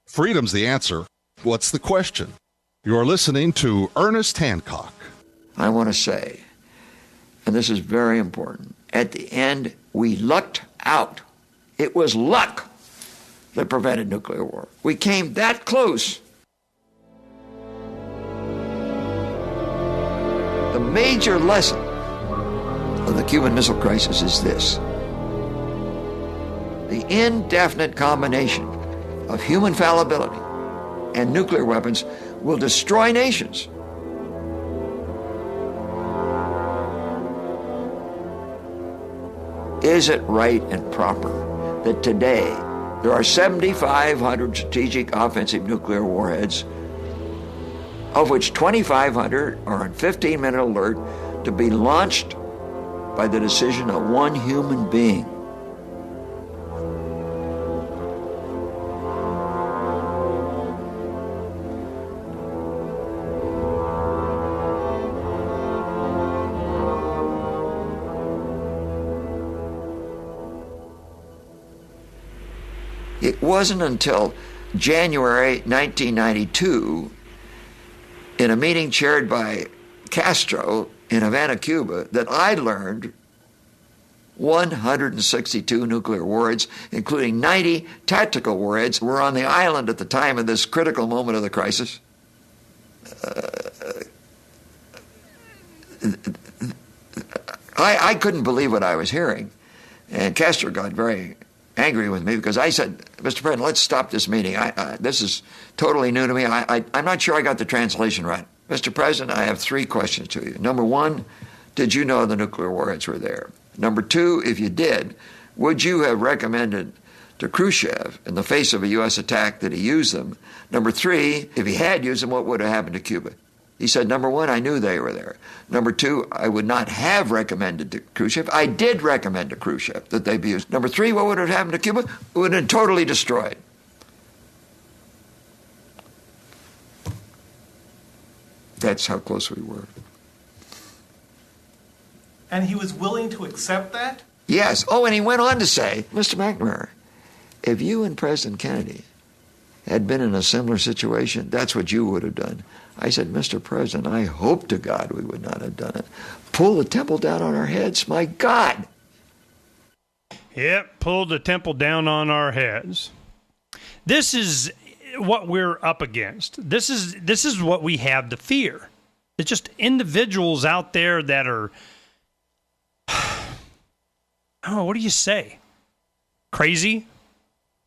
Freedom's the answer. What's the question? You're listening to Ernest Hancock. I want to say, and this is very important, at the end, we lucked out. It was luck that prevented nuclear war. We came that close. The major lesson of the Cuban Missile Crisis is this: the indefinite combination of human fallibility and nuclear weapons will destroy nations. Is it right and proper that today there are 7,500 strategic offensive nuclear warheads, of which 2,500 are on 15-minute alert to be launched by the decision of one human being? It wasn't until January 1992, in a meeting chaired by Castro in Havana, Cuba, that I learned 162 nuclear warheads, including 90 tactical warheads, were on the island at the time of this critical moment of the crisis. I couldn't believe what I was hearing, and Castro got very angry with me because I said, Mr. President, let's stop this meeting. This is totally new to me. I'm not sure I got the translation right. Mr. President, I have three questions to you. Number one, did you know the nuclear warheads were there? Number two, if you did, would you have recommended to Khrushchev, in the face of a U.S. attack, that he use them? Number three, if he had used them, what would have happened to Cuba? He said, number one, I knew they were there. Number two, I would not have recommended to Khrushchev. I did recommend to Khrushchev that they be used. Number three, what would have happened to Cuba? It would have been totally destroyed. That's how close we were. And he was willing to accept that? Yes. Oh, and he went on to say, Mr. McNamara, if you and President Kennedy had been in a similar situation, that's what you would have done. I said, Mr. President, I hope to God we would not have done it. Pull the temple down on our heads? My God. Yep, pull the temple down on our heads. This is what we're up against. This is what we have to fear. It's just individuals out there that are, oh, what do you say? Crazy?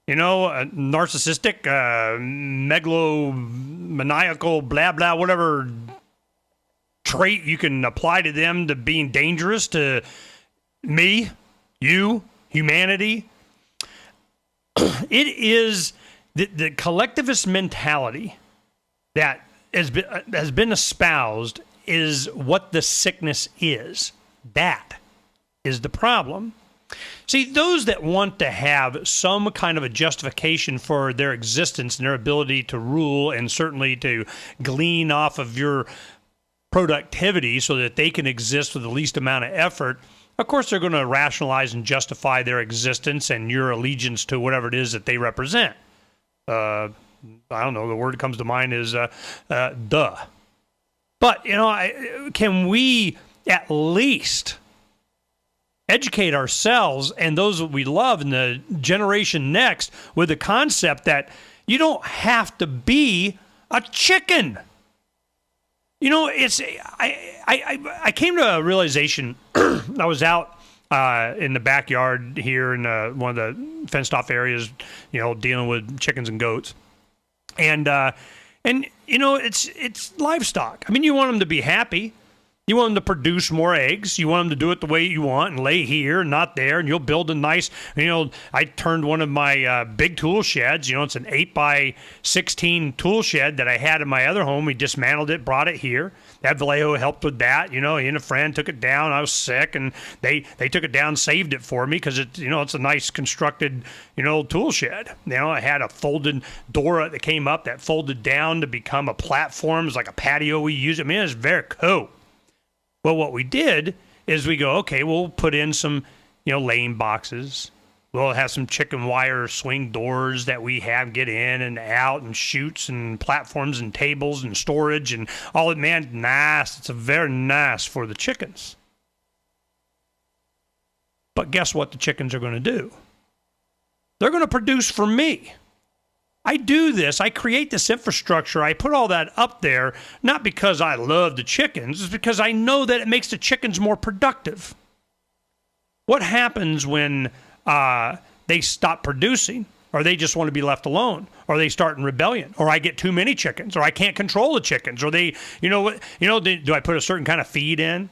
You know, narcissistic, megalomaniacal, blah, blah, whatever trait you can apply to them to being dangerous to me, you, humanity. It is the collectivist mentality that has been espoused is what the sickness is. That is the problem. See, those that want to have some kind of a justification for their existence and their ability to rule and certainly to glean off of your productivity so that they can exist with the least amount of effort, of course they're going to rationalize and justify their existence and your allegiance to whatever it is that they represent. I don't know, the word that comes to mind is duh. But, you know, can we at least educate ourselves and those that we love and the generation next with the concept that you don't have to be a chicken. You know, it's I came to a realization. I was out in the backyard here in one of the fenced off areas, you know, dealing with chickens and goats, and you know, it's livestock. I mean, you want them to be happy. You want them to produce more eggs. You want them to do it the way you want and lay here and not there. And you'll build a nice, you know, I turned one of my big tool sheds. You know, it's an 8x16 tool shed that I had in my other home. We dismantled it, brought it here. That Vallejo helped with that. You know, he and a friend took it down. I was sick, and they took it down, saved it for me because it's, you know, it's a nice constructed, you know, tool shed. You know, I had a folded door that came up that folded down to become a platform. It's like a patio we use. I mean, it's very cool. Well, what we did is we go, okay, we'll put in some, you know, laying boxes, We'll have some chicken wire swing doors that we have get in and out, and chutes and platforms and tables and storage and all it. Man, nice. It's a very nice for the chickens. But guess what the chickens are going to do? They're going to produce for me. I do this. I create this infrastructure. I put all that up there, not because I love the chickens. It's because I know that it makes the chickens more productive. What happens when they stop producing, or they just want to be left alone, or they start in rebellion, or I get too many chickens, or I can't control the chickens, or they, do I put a certain kind of feed in?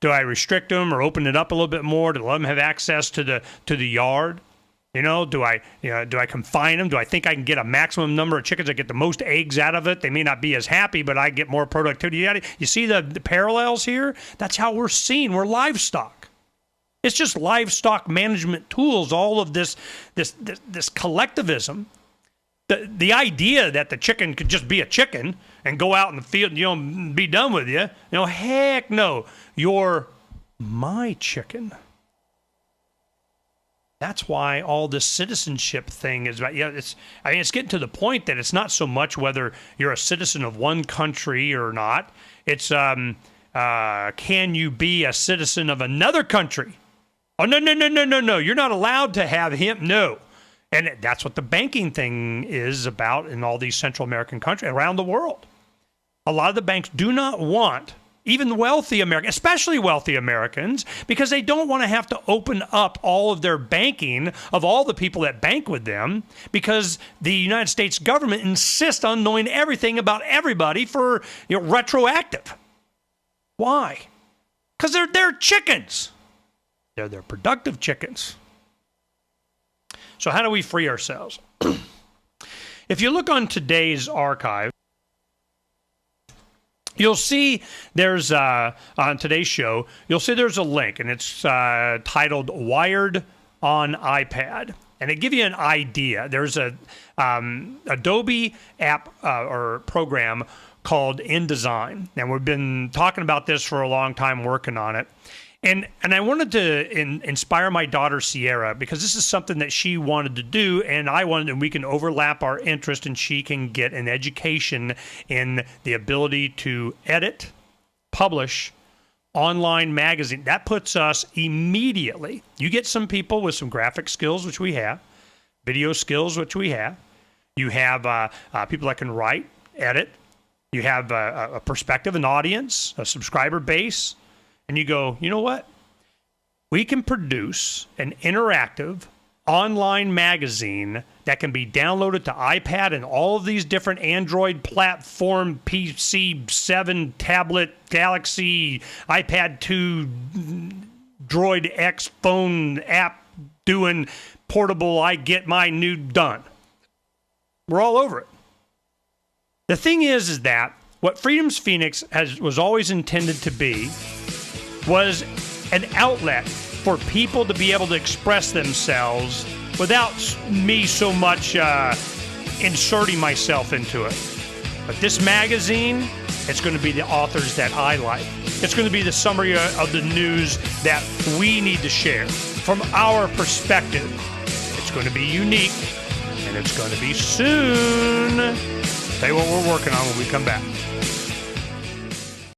Do I restrict them or open it up a little bit more to let them have access to the yard? Do I confine them? Do I think I can get a maximum number of chickens? I get the most eggs out of it. They may not be as happy, but I get more productivity out of it. You see the parallels here? That's how we're seen. We're livestock. It's just livestock management tools. All of this collectivism. The idea that the chicken could just be a chicken and go out in the field and be done with you. Heck no. You're my chicken. That's why all this citizenship thing is about. It's getting to the point that it's not so much whether you're a citizen of one country or not. It's can you be a citizen of another country? Oh, no. You're not allowed to have him. No. And that's what the banking thing is about in all these Central American countries around the world. A lot of the banks do not want even wealthy Americans, especially wealthy Americans, because they don't want to have to open up all of their banking of all the people that bank with them, because the United States government insists on knowing everything about everybody for retroactive. Why? Because they're chickens. They're productive chickens. So how do we free ourselves? If you look on today's archive, you'll see there's, on today's show, you'll see there's a link, and it's titled Wired on iPad. And it gives you an idea. There's a Adobe app or program called InDesign. And we've been talking about this for a long time, working on it. And I wanted to inspire my daughter Sierra, because this is something that she wanted to do, and I wanted, and we can overlap our interest, and she can get an education in the ability to edit, publish online magazine. That puts us immediately. You get some people with some graphic skills, which we have, video skills, which we have. You have people that can write, edit. You have a perspective, an audience, a subscriber base. And you go, you know what? We can produce an interactive online magazine that can be downloaded to iPad and all of these different Android platform, PC 7, tablet, Galaxy, iPad 2, Droid X phone app doing portable, I get my new done. We're all over it. The thing is that what Freedom's Phoenix was always intended to be was an outlet for people to be able to express themselves without me so much inserting myself into it. But this magazine, it's going to be the authors that I like. It's going to be the summary of the news that we need to share from our perspective. It's going to be unique, and it's going to be soon. Tell you what we're working on when we come back.